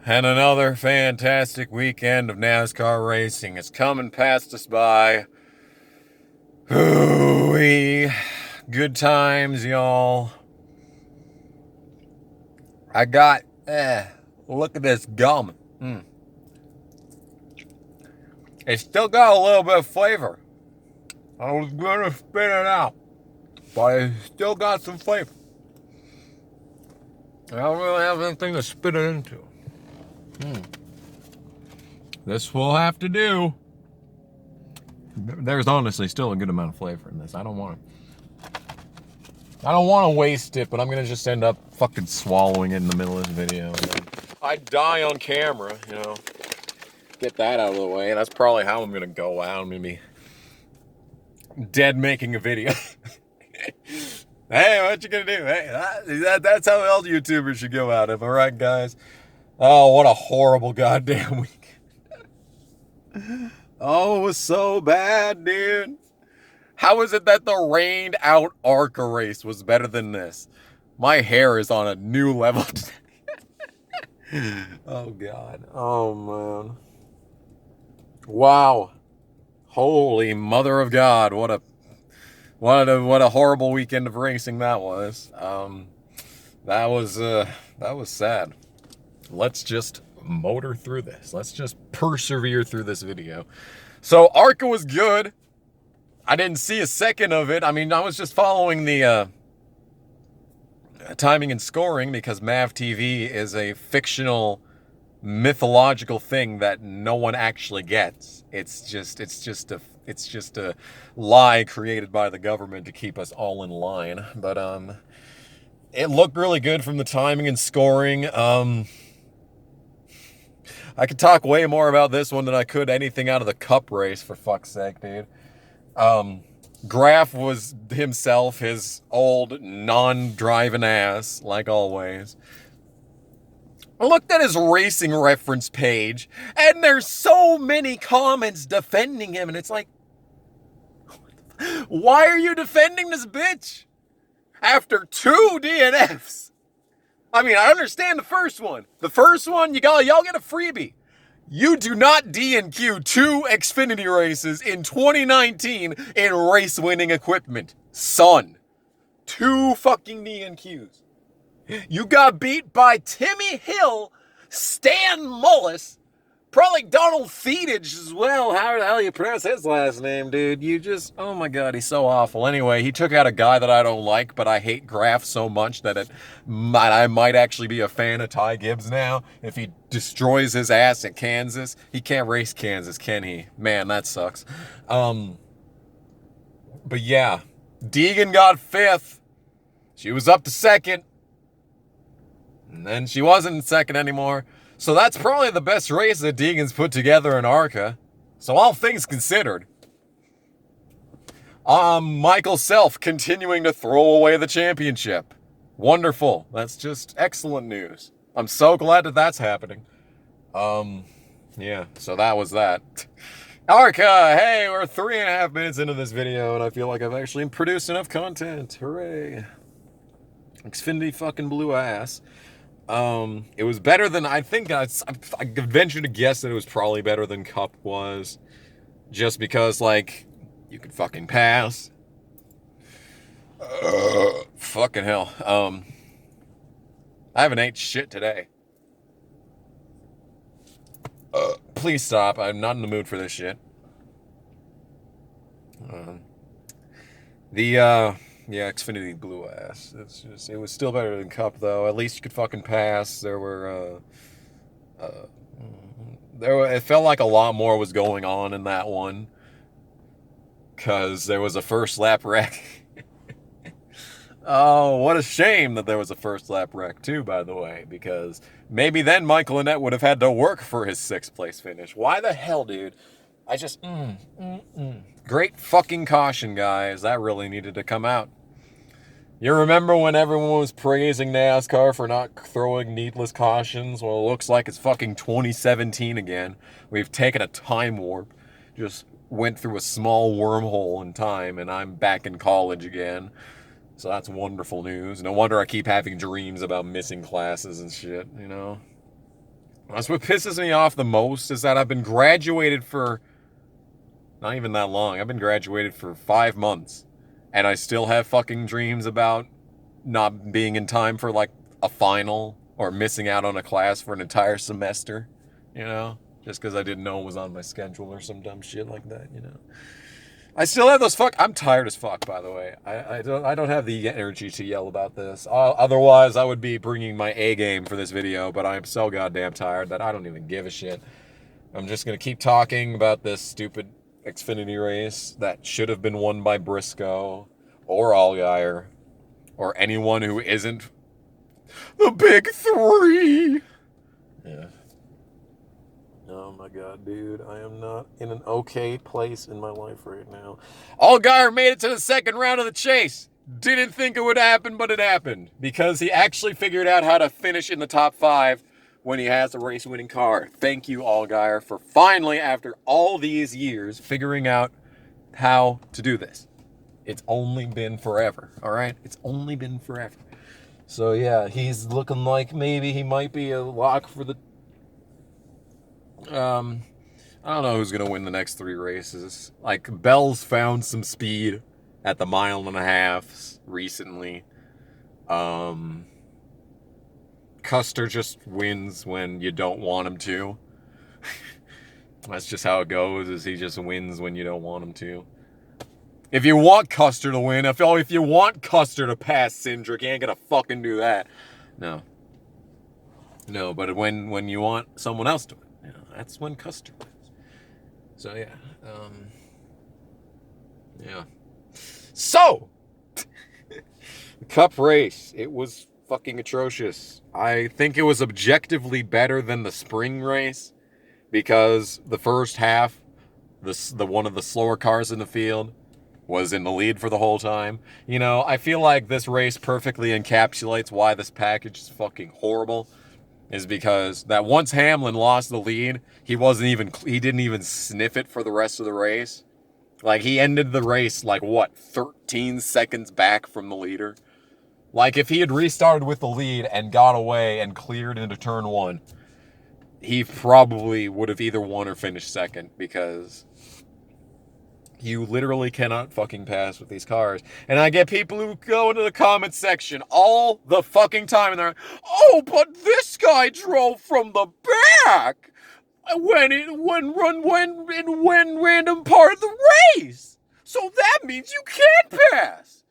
And another fantastic weekend of NASCAR racing is coming past us by. Hooey. Good times, y'all. I got, look at this gum. It's still got a little bit of flavor. I was gonna spit it out, but it still got some flavor. I don't really have anything to spit it into. This will have to do. There's honestly still a good amount of flavor in this. I don't want to waste it, but I'm gonna just end up fucking swallowing it in the middle of this video. I die on camera, you know. Get that out of the way. That's probably how I'm gonna go out. I'm gonna be dead making a video. Hey, what you gonna do? Hey, that's how all YouTubers should go out. Am I right, guys? Oh, what a horrible goddamn week. Oh, it was so bad, dude. How is it that the rained out ARCA race was better than this? My hair is on a new level today. Oh, God. Oh, man. Wow. Holy mother of God. What a horrible weekend of racing that was. That was sad. Let's just motor through this. Let's just persevere through this video. So ARCA was good. I didn't see a second of it. I mean, I was just following the timing and scoring because MAV TV is a fictional, mythological thing that no one actually gets. It's just a lie created by the government to keep us all in line. But it looked really good from the timing and scoring. I could talk way more about this one than I could anything out of the Cup race, for fuck's sake, dude. Graf was himself, his old non-driving ass, like always. I looked at his racing reference page, and there's so many comments defending him, and it's like, why are you defending this bitch? After 2 DNFs. I mean, I understand the first one. The first one, y'all get a freebie. You do not DNQ 2 Xfinity races in 2019 in race-winning equipment. Son. 2 fucking DNQs. You got beat by Timmy Hill, Stan Mullis, probably Donald Feedage as well. How the hell you pronounce his last name, dude? You just, oh my God, he's so awful. Anyway, he took out a guy that I don't like, but I hate Graf so much that I might actually be a fan of Ty Gibbs now. If he destroys his ass at Kansas, he can't race Kansas, can he? Man, that sucks. But yeah, Deegan got 5th. She was up to 2nd. And then she wasn't in 2nd anymore. So that's probably the best race that Deegan's put together in ARCA. So all things considered. Michael Self continuing to throw away the championship. Wonderful. That's just excellent news. I'm so glad that that's happening. Yeah, so that was that. ARCA, hey, we're 3.5 minutes into this video, and I feel like I've actually produced enough content. Hooray. Xfinity fucking blew ass. It was better than, I think, I venture to guess that it was probably better than Cup was. Just because, like, you could fucking pass. Fucking hell. I haven't ate shit today. Please stop. I'm not in the mood for this shit. Yeah, Xfinity blew ass. It was still better than Cup, though. At least you could fucking pass. It felt like a lot more was going on in that one. Because there was a first lap wreck. Oh, what a shame that there was a first lap wreck, too, by the way. Because maybe then Michael Annett would have had to work for his 6th place finish. Why the hell, dude? I just, Great fucking caution, guys. That really needed to come out. You remember when everyone was praising NASCAR for not throwing needless cautions? Well, it looks like it's fucking 2017 again. We've taken a time warp. Just went through a small wormhole in time, and I'm back in college again. So that's wonderful news. No wonder I keep having dreams about missing classes and shit, you know? That's what pisses me off the most, is that I've been graduated for not even that long. I've been graduated for 5 months, and I still have fucking dreams about not being in time for like a final or missing out on a class for an entire semester, you know, just because I didn't know it was on my schedule or some dumb shit like that, you know. I still have those I'm tired as fuck, by the way. I don't have the energy to yell about this. Otherwise, I would be bringing my A game for this video, but I'm so goddamn tired that I don't even give a shit. I'm just gonna keep talking about this stupid Xfinity race that should have been won by Briscoe or Allgaier or anyone who isn't the big three. Yeah. Oh my god, dude. I am not in an okay place in my life right now. Allgaier made it to the second round of the chase. Didn't think it would happen, but it happened. Because he actually figured out how to finish in the top 5 when he has a race-winning car. Thank you, Allgaier, for finally, after all these years, figuring out how to do this. It's only been forever, all right? It's only been forever. So, yeah, he's looking like maybe he might be a lock for the... I don't know who's going to win the next 3 races. Like, Bell's found some speed at the 1.5 recently. Custer just wins when you don't want him to. That's just how it goes, is he just wins when you don't want him to. If you want Custer to win, if you want Custer to pass Cindric, you ain't gonna fucking do that. No. No, but when you want someone else to win, you know, that's when Custer wins. So, yeah. Yeah. So, the Cup race, it was fucking atrocious. I think it was objectively better than the spring race because the first half, the one of the slower cars in the field was in the lead for the whole time. You know, I feel like this race perfectly encapsulates why this package is fucking horrible, is because that once Hamlin lost the lead, he didn't even sniff it for the rest of the race. Like, he ended the race, like, what, 13 seconds back from the leader? Like, if he had restarted with the lead and got away and cleared into turn 1, he probably would have either won or finished second, because you literally cannot fucking pass with these cars. And I get people who go into the comments section all the fucking time and they're like, oh, but this guy drove from the back when random part of the race. So that means you can't pass.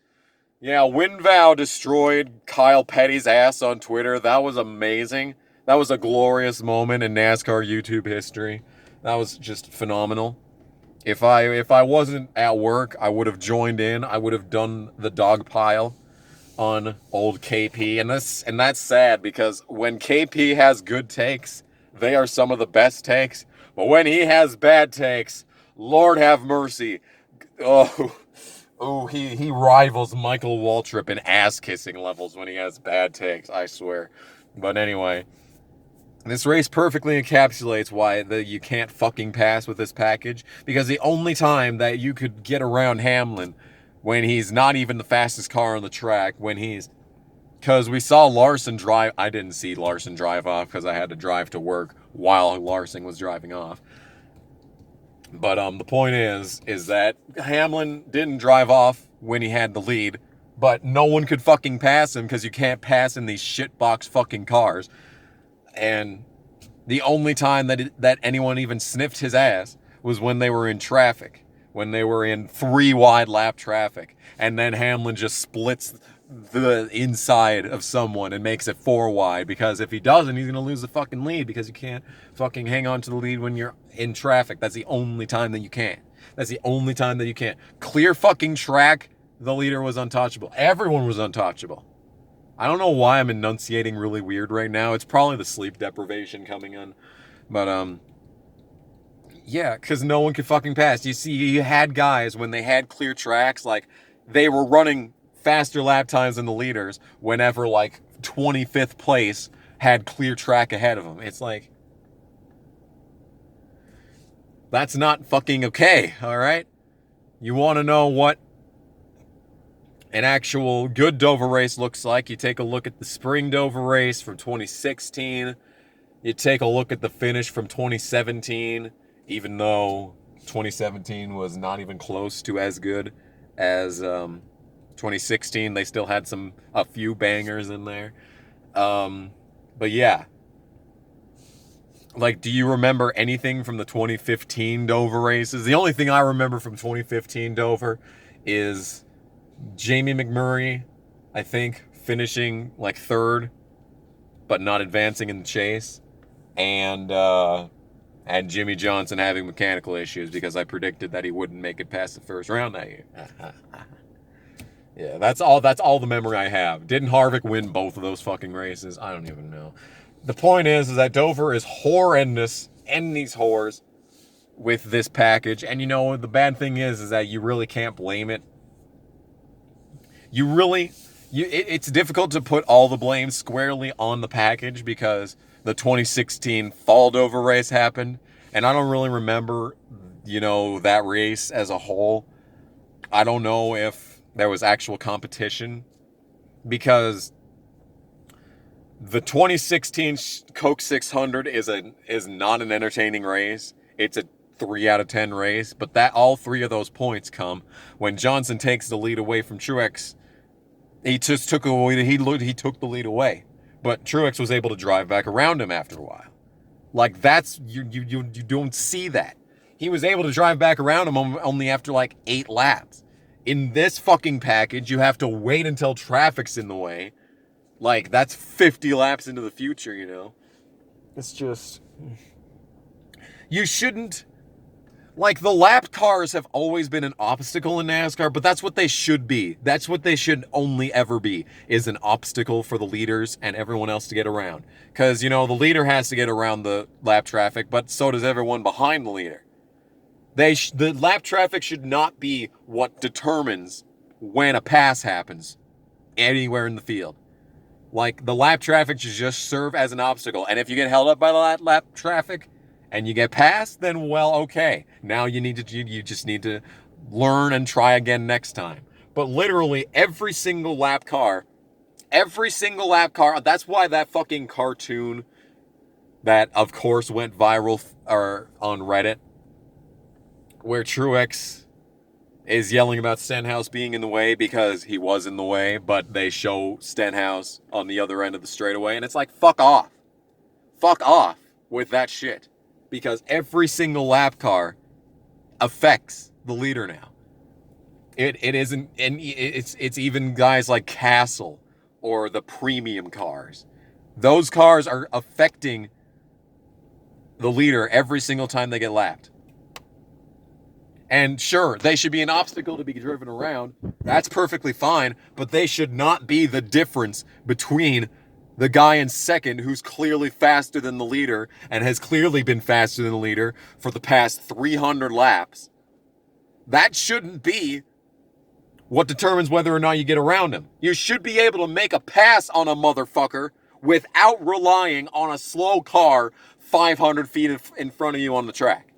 Yeah, WinVow destroyed Kyle Petty's ass on Twitter. That was amazing. That was a glorious moment in NASCAR YouTube history. That was just phenomenal. If I wasn't at work, I would have joined in. I would have done the dog pile on old KP. And that's sad, because when KP has good takes, they are some of the best takes. But when he has bad takes, Lord have mercy. Oh, he rivals Michael Waltrip in ass-kissing levels when he has bad takes, I swear. But anyway, this race perfectly encapsulates why you can't fucking pass with this package, because the only time that you could get around Hamlin when he's not even the fastest car on the track, because we saw Larson drive. I didn't see Larson drive off because I had to drive to work while Larson was driving off. But the point is that Hamlin didn't drive off when he had the lead, but no one could fucking pass him because you can't pass in these shitbox fucking cars. And the only time that anyone even sniffed his ass was when they were in traffic, when they were in 3 wide lap traffic, and then Hamlin just splits the inside of someone and makes it 4 wide, because if he doesn't, he's going to lose the fucking lead, because you can't fucking hang on to the lead when you're in traffic. That's the only time that you can't. That's the only time that you can't. Clear fucking track, the leader was untouchable. Everyone was untouchable. I don't know why I'm enunciating really weird right now. It's probably the sleep deprivation coming in. But, yeah, because no one could fucking pass. You see, you had guys, when they had clear tracks, like, they were running faster lap times than the leaders whenever, like, 25th place had clear track ahead of them. It's like, that's not fucking okay, all right? You want to know what an actual good Dover race looks like, you take a look at the spring Dover race from 2016. You take a look at the finish from 2017, even though 2017 was not even close to as good as 2016. They still had a few bangers in there. But yeah. Like, do you remember anything from the 2015 Dover races? The only thing I remember from 2015 Dover is Jamie McMurray, I think, finishing like third, but not advancing in the chase. And Jimmy Johnson having mechanical issues because I predicted that he wouldn't make it past the first round that year. Yeah, that's all the memory I have. Didn't Harvick win both of those fucking races? I don't even know. The point is that Dover is horrendous, and these whores with this package. And you know, the bad thing is that you really can't blame it. It's difficult to put all the blame squarely on the package because the 2016 Fall Dover race happened, and I don't really remember, that race as a whole. I don't know if there was actual competition because the 2016 Coke 600 is not an entertaining race. It's a 3 out of 10 race, but all three of those points come when Johnson takes the lead away from Truex. He just took the lead away, but Truex was able to drive back around him after a while. Like, that's you don't see that. He was able to drive back around him only after like 8 laps. In this fucking package, you have to wait until traffic's in the way. Like, that's 50 laps into the future, It's just... You shouldn't... Like, the lap cars have always been an obstacle in NASCAR, but that's what they should be. That's what they should only ever be, is an obstacle for the leaders and everyone else to get around. Because, the leader has to get around the lap traffic, but so does everyone behind the leader. The lap traffic should not be what determines when a pass happens anywhere in the field. Like, the lap traffic should just serve as an obstacle. And if you get held up by the lap traffic and you get past, then, well, okay. Now you just need to learn and try again next time. But literally every single lap car, that's why that fucking cartoon that, of course, went viral on Reddit, where Truex is yelling about Stenhouse being in the way because he was in the way, but they show Stenhouse on the other end of the straightaway, and it's like, fuck off. Fuck off with that shit. Because every single lap car affects the leader now. It isn't, and it's even guys like Castle or the premium cars. Those cars are affecting the leader every single time they get lapped. And sure, they should be an obstacle to be driven around. That's perfectly fine, but they should not be the difference between the guy in second who's clearly faster than the leader and has clearly been faster than the leader for the past 300 laps. That shouldn't be what determines whether or not you get around him. You should be able to make a pass on a motherfucker without relying on a slow car 500 feet in front of you on the track.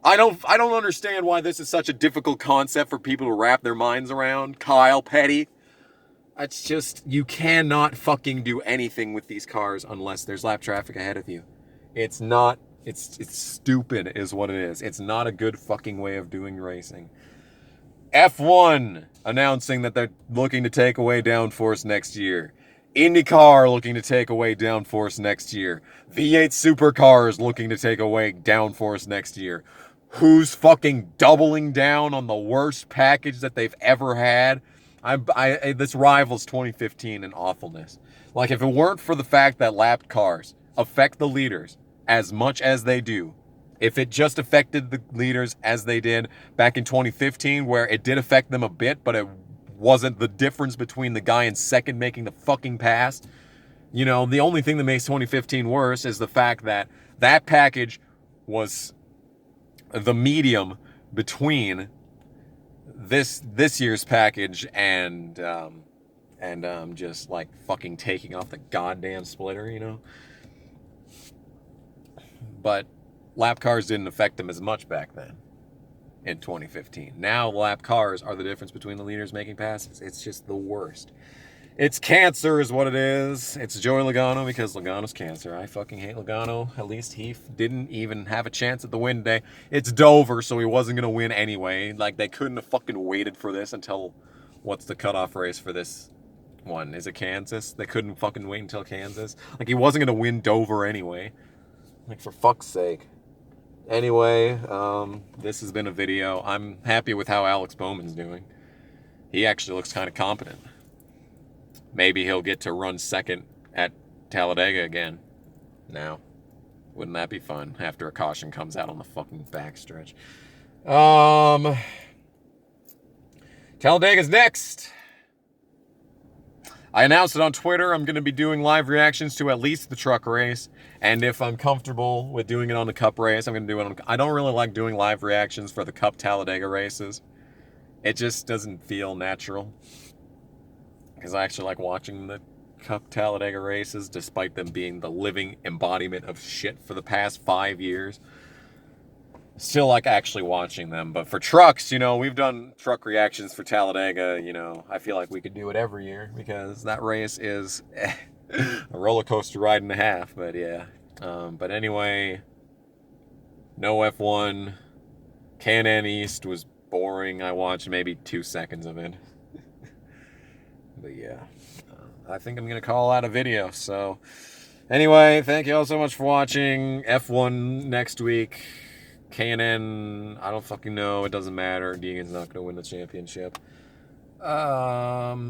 I don't understand why this is such a difficult concept for people to wrap their minds around. Kyle Petty. It's just, you cannot fucking do anything with these cars unless there's lap traffic ahead of you. It's stupid is what it is. It's not a good fucking way of doing racing. F1 announcing that they're looking to take away downforce next year. IndyCar looking to take away downforce next year. V8 supercars looking to take away downforce next year. Who's fucking doubling down on the worst package that they've ever had? This rivals 2015 in awfulness. Like, if it weren't for the fact that lapped cars affect the leaders as much as they do, if it just affected the leaders as they did back in 2015, where it did affect them a bit, but it wasn't the difference between the guy in second making the fucking pass. The only thing that makes 2015 worse is the fact that that package was the medium between this year's package and just like fucking taking off the goddamn splitter, But lap cars didn't affect them as much back then in 2015. Now lap cars are the difference between the leaders making passes. It's just the worst. It's cancer is what it is. It's Joey Logano because Logano's cancer. I fucking hate Logano. At least he didn't even have a chance at the win today. It's Dover, so he wasn't going to win anyway. Like, they couldn't have fucking waited for this until... What's the cutoff race for this one? Is it Kansas? They couldn't fucking wait until Kansas. Like, he wasn't going to win Dover anyway. Like, for fuck's sake. Anyway, this has been a video. I'm happy with how Alex Bowman's doing. He actually looks kind of competent. Maybe he'll get to run second at Talladega again. Now, wouldn't that be fun after a caution comes out on the fucking backstretch? Talladega's next. I announced it on Twitter. I'm going to be doing live reactions to at least the truck race. And if I'm comfortable with doing it on the Cup race, I'm going to do it on... I don't really like doing live reactions for the Cup Talladega races. It just doesn't feel natural. Because I actually like watching the Cup Talladega races, despite them being the living embodiment of shit for the past 5 years. Still like actually watching them. But for trucks, you know, we've done truck reactions for Talladega, you know. I feel like we could do it every year because that race is a roller coaster ride and a half. But yeah. But anyway, no F1. K&N East was boring. I watched maybe 2 seconds of it. But yeah, I think I'm going to call out a video. So anyway, thank you all so much for watching. F1 next week. K&N, I don't fucking know. It doesn't matter. Deegan's not going to win the championship. Yeah,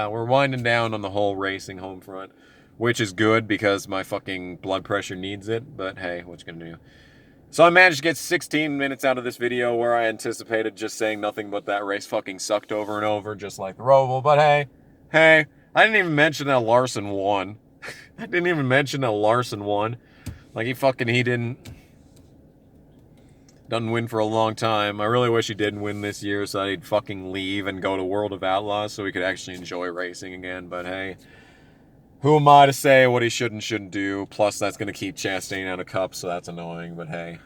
we're winding down on the whole racing home front, which is good because my fucking blood pressure needs it. But hey, what you going to do? So I managed to get 16 minutes out of this video where I anticipated just saying nothing but that race fucking sucked over and over, just like the Roval. But hey, I didn't even mention that Larson won. I didn't even mention that Larson won. Like, he doesn't win for a long time. I really wish he did win this year so he'd fucking leave and go to World of Outlaws so we could actually enjoy racing again. But hey, who am I to say what he should and shouldn't do? Plus, that's going to keep Chastain out of Cup, so that's annoying. But hey,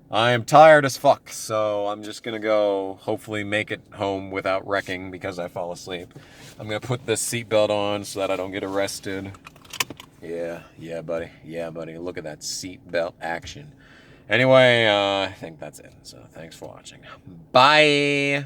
I am tired as fuck, so I'm just going to go hopefully make it home without wrecking because I fall asleep. I'm going to put this seatbelt on so that I don't get arrested. Yeah, buddy. Look at that seatbelt action. Anyway, I think that's it. So thanks for watching. Bye!